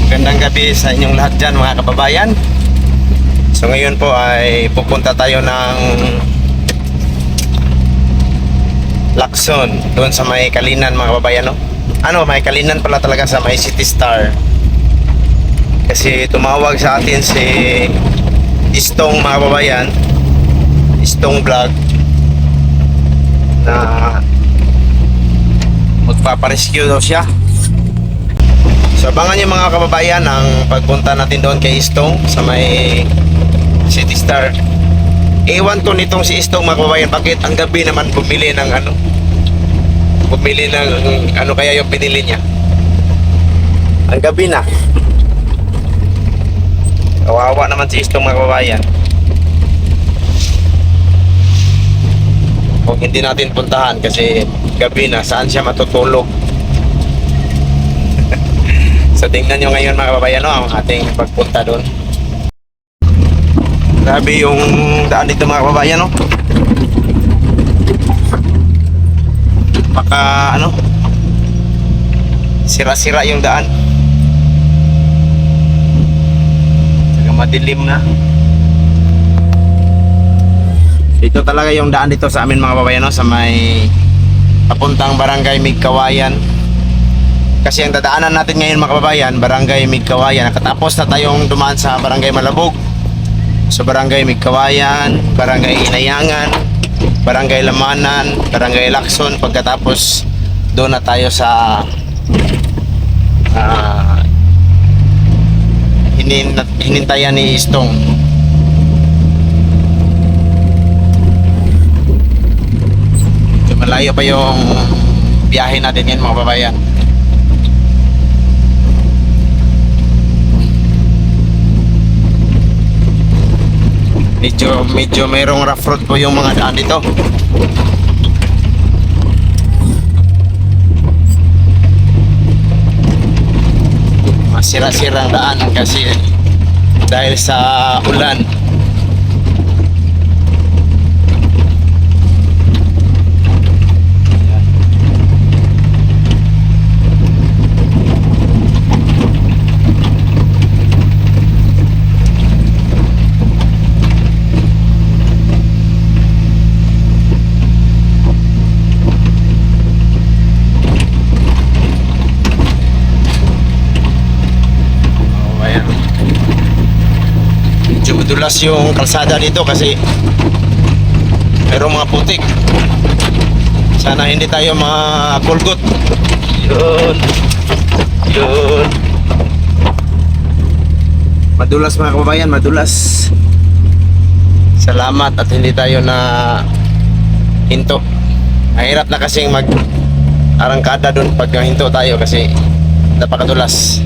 Magandang gabi sa inyong lahat dyan mga kababayan. So ngayon po ay pupunta tayo ng Lacson, doon sa may Kalinan mga kababayan, no? May Kalinan pala talaga, sa may City Star. Kasi tumawag sa atin si Istong mga kababayan, Istong Vlog, na magpaparescue daw siya. So abangan niyo mga kababayan ang pagpunta natin doon kay Istong sa may City Star. Ewan ko nitong si Istong mga kababayan, bakit ang gabi naman bumili ng kaya yung pinili niya. Ang gabi na. Kawawa naman si Istong mga kababayan. Kung hindi natin puntahan kasi gabi na, saan siya matutulog? So tingnan nyo ngayon mga kababayan, no, ang ating pagpunta doon. Grabe yung daan dito mga kababayan, no? Baka sira-sira yung daan. Saka madilim na. Ito talaga yung daan dito sa amin mga kababayan, no? Sa may papuntang Barangay Migkawayan. Kasi ang dadaanan natin ngayon mga kababayan, Barangay Migkawayan. Nakatapos na tayong dumaan sa Barangay Malabog, so Barangay Migkawayan, Barangay Inayangan, Barangay Lamanan, Barangay Lacson. Pagkatapos doon na tayo sa hinintayan ni Istong. So, malayo pa yung biyahe natin ngayon mga kababayan. Medyo mayroong rough road po yung mga daan dito. Masira-sirang daan kasi dahil sa ulan. Madulas yung kalsada dito kasi mayroong mga putik. Sana hindi tayo makulgot. Yun. Madulas mga kababayan, madulas. Salamat at hindi tayo na hinto. Mahirap na kasing mag arangkada doon pag hinto tayo kasi napakadulas.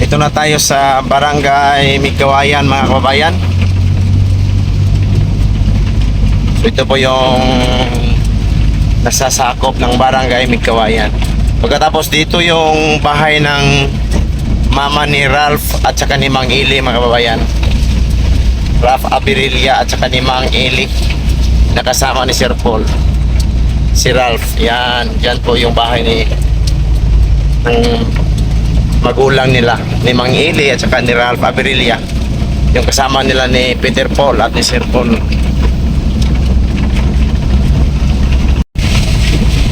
Ito na tayo sa Barangay Migkawayan mga kababayan. So ito po yung nasasakop ng Barangay Migkawayan. Pagkatapos dito yung bahay ng mama ni Ralph at saka ni Mang Eli mga kababayan. Ralph Abirilia at saka ni Mang Eli, nakasama ni Sir Paul. Si Ralph, yan po yung bahay ng magulang nila, ni Mang Eli at saka ni Ralph Abirilia, yung kasama nila ni Peter Paul at ni Sir Paul.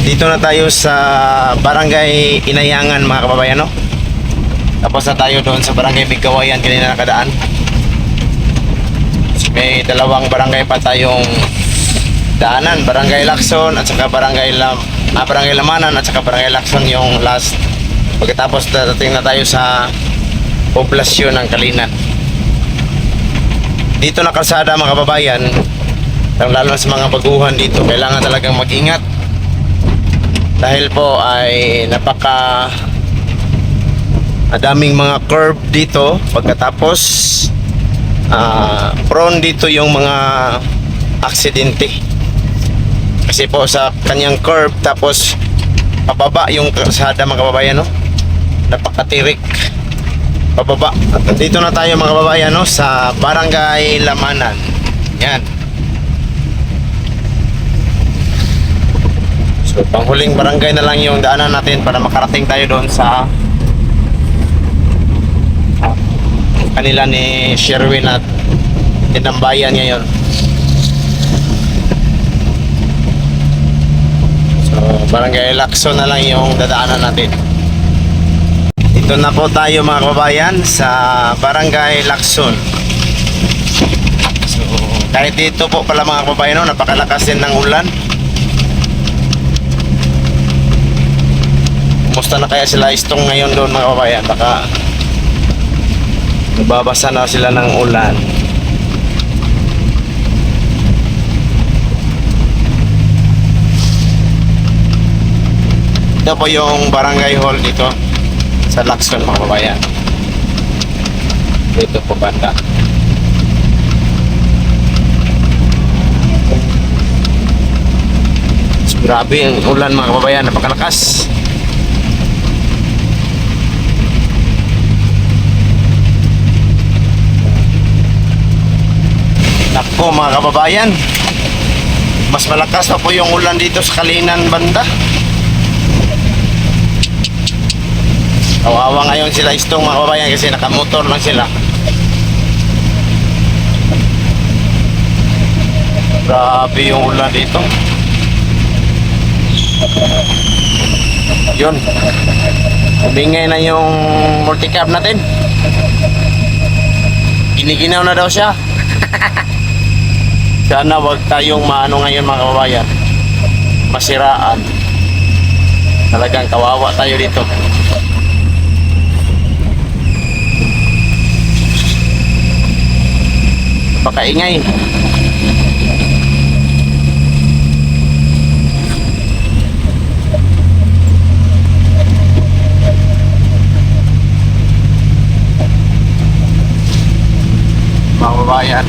Dito na tayo sa Barangay Inayangan mga kababayan, no? Tapos na tayo doon sa Barangay Migkawayan kanina nakadaan. May dalawang barangay pa tayong daanan, Barangay Lacson at saka Barangay Lamanan at saka Barangay Lacson yung last. Pagkatapos dadating na tayo sa poblasyon ng Kalinan. Dito na kalsada mga kababayan, lalo na sa mga baguhan dito, kailangan talagang mag-ingat. Dahil po ay daming mga curve dito. Pagkatapos prone dito yung mga aksidente. Kasi po sa kanyang curve, tapos pababa yung kalsada mga kababayan, no? Napakatirik pababa. At dito na tayo mga kababayan, no, sa Barangay Lamanan. Yan. So, panghuling barangay na lang yung daanan natin para makarating tayo doon sa kanila ni Sherwin at tinambayan ngayon. So, barangay Lacson na lang yung dadaanan natin. Dito na po tayo mga kababayan sa barangay Lacson. So, kahit dito po pala mga kababayan, no, napakalakas din ng ulan. Kumusta na kaya sila Istong ngayon doon mga kababayan? Baka nababasa na sila ng ulan. Ito po yung barangay hall dito sa Lacson mga kababayan. Dito po banda. So, grabe ang ulan mga kababayan, napakalakas. Nako mga kababayan, mas malakas pa po yung ulan dito sa Kalinan banda. Kawawa ngayon sila Istong mga kababayan kasi nakamotor lang sila. Grabe yung ulan dito. Yun, umingay na yung multicab natin. Giniginaw na daw siya. Sana wag tayong maano ngayon mga kababayan, masiraan. Talagang kawawa tayo dito. Pakaingay. Mga kababayan.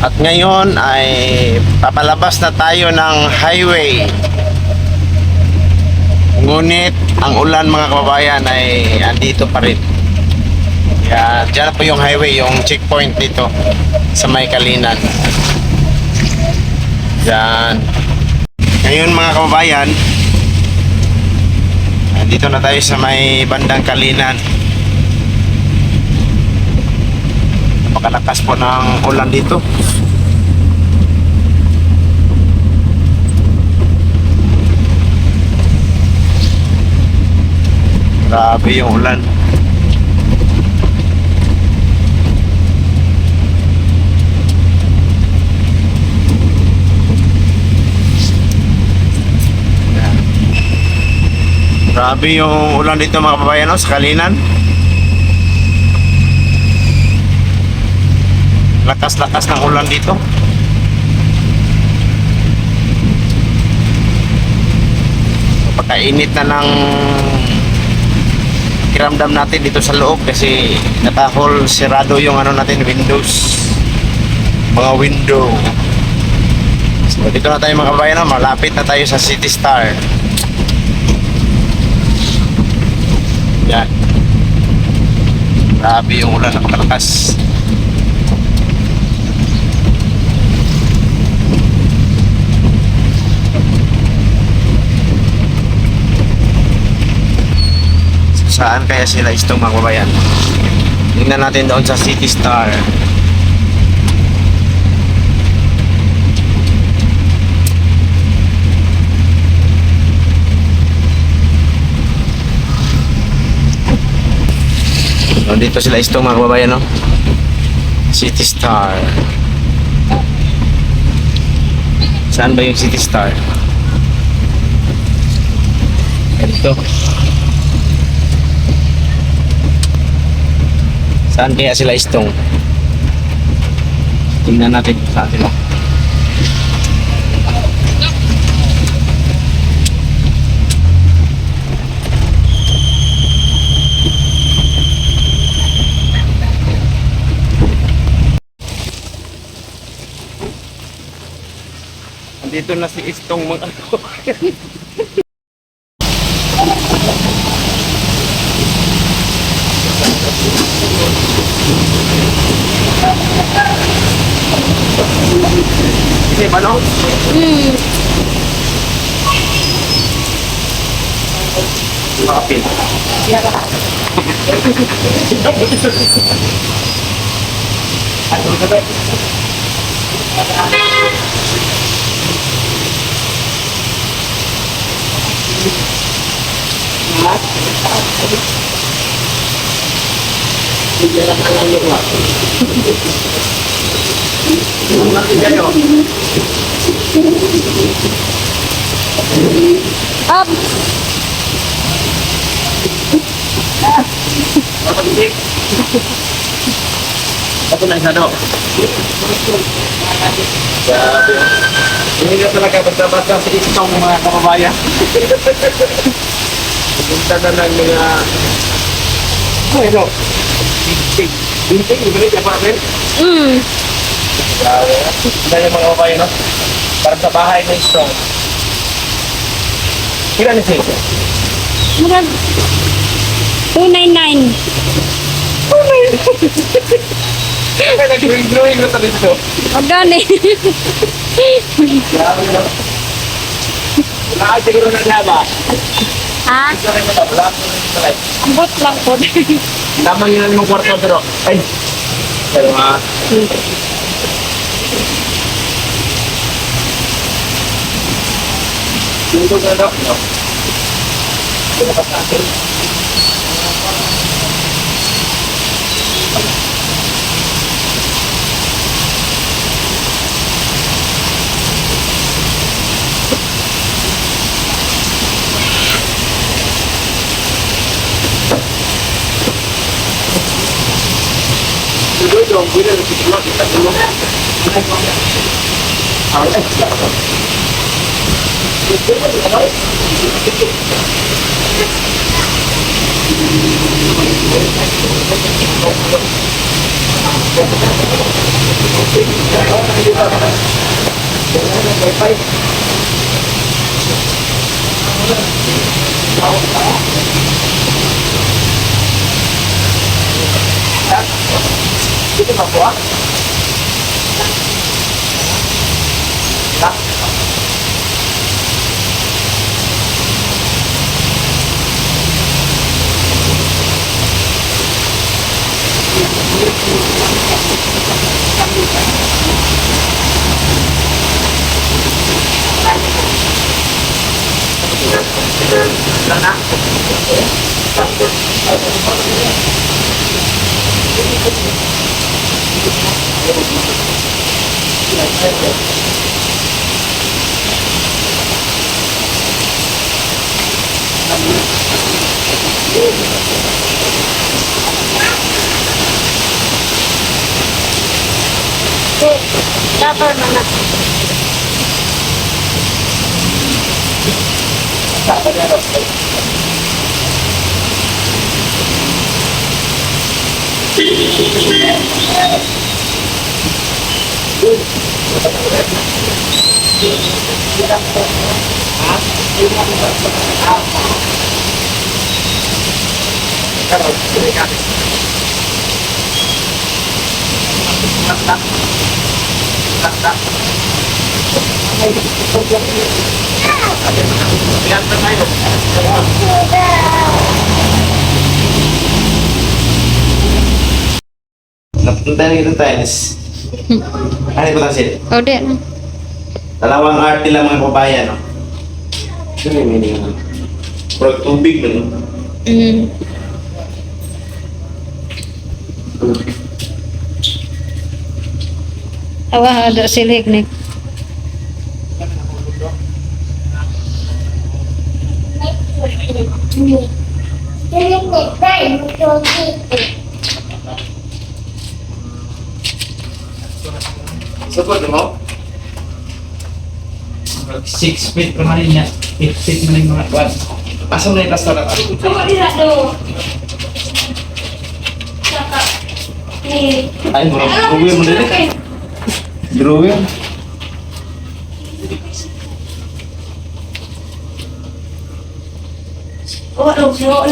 At ngayon ay papalabas na tayo ng highway. Ngunit ang ulan mga kababayan ay andito pa rin. Yan, dyan po yung highway, yung checkpoint dito sa may Kalinan. Yan. Ngayon mga kababayan, andito na tayo sa may bandang Kalinan. Napakalakas po ng ulan dito. Grabe yung ulan. Grabe yung ulan dito mga kababayan, no, sa Kalinan. Lakas-lakas ng ulan dito. Pagkainit na ng kiramdam natin dito sa loob kasi nakahol sirado yung ano natin, windows, mga window. So dito na tayo mga kababayan, no? Malapit na tayo sa City Star. Yan. Grabe yung ulan, napakalakas. Saan kaya sila Istong mga kababayan? Tingnan natin doon sa City Star. Dito sila Istong mga kababayan, no? City Star. Saan ba yung City Star? Ito. Saan kaya sila Istong? Tingnan natin saan sila. Dito na si Istong mga Hindi ba, no? Hmm. Makapil. Ano ka ba? Up. Ako na isa, no? Grabe. Hindi na talaga basta-basta sa itong mga kababayan. Pupunta na ng mga... Ano? Binting, ibalik na pa rin. Hmm. Grabe. Hindi yung mga kababayan, no? Para sa bahay na strong. Kailan na siya? Murag 299. Kaya nag-drawing na talit ito. Magani. Grabe, no? Wala ka siguro na laba. Ha? Wala ka na wala ka na Ambot lang po. Tama yun ang kwarto, pero... Ay! Pero ha? Dito na daw. No? Dito, bila na siguro kita dulu. Itu tak kuat. Tak. Sana. Dapat mana? Napunta na itong tiles. Ano ito kasi? Oh, dek. Dalawang art nila mga kababayan, no? Ano yung meaning naman? Pero tubig mo, no? Hmm. Awa, ada silik nih. Support mo? 6 feet pa man niya. 8 feet man yung mga kwan. Asa mo na yung plaster na ito? Ay, murang drawing mo din. Drawing. Oh,